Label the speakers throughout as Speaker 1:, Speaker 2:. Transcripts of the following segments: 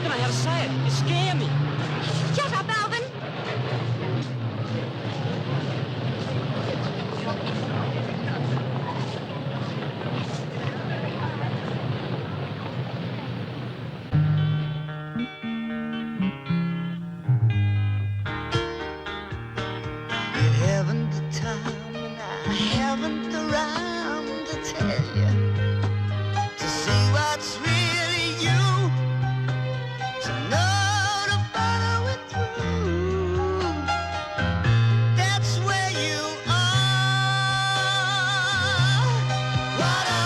Speaker 1: don't know how to say it. You scare me.
Speaker 2: Shut up, Alvin.
Speaker 3: You haven't the time and I haven't the rhyme to tell you, to see what's really you, to know to follow it through. That's where you are. What a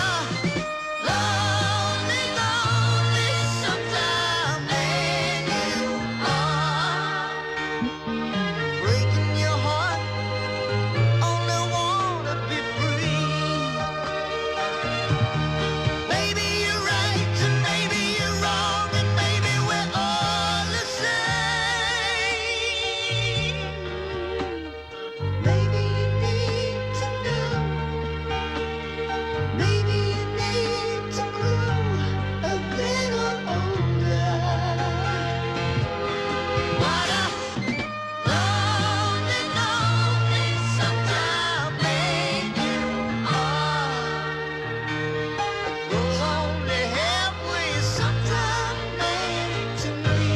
Speaker 3: lonely, lonely sometime man you are. Breaking your heart, only wanna be free. Maybe you're right and maybe you're wrong and maybe we're all the same. Maybe you need to know. Maybe you need to grow a little older. What a lonely, lonely sometime man you are. Goes only halfway sometime man to me.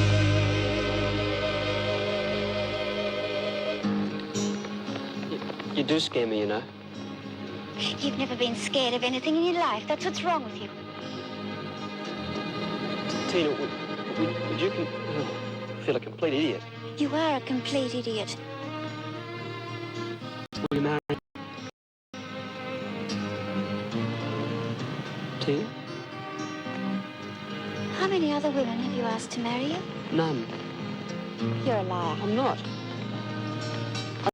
Speaker 1: You do scare me, you know.
Speaker 2: You've never been scared of anything in your life. That's what's wrong with you.
Speaker 1: Tina, would you feel a complete idiot?
Speaker 2: You are a complete idiot.
Speaker 1: Will you marry me? Tina?
Speaker 2: How many other women have you asked to marry you?
Speaker 1: None.
Speaker 2: You're a liar.
Speaker 1: I'm not.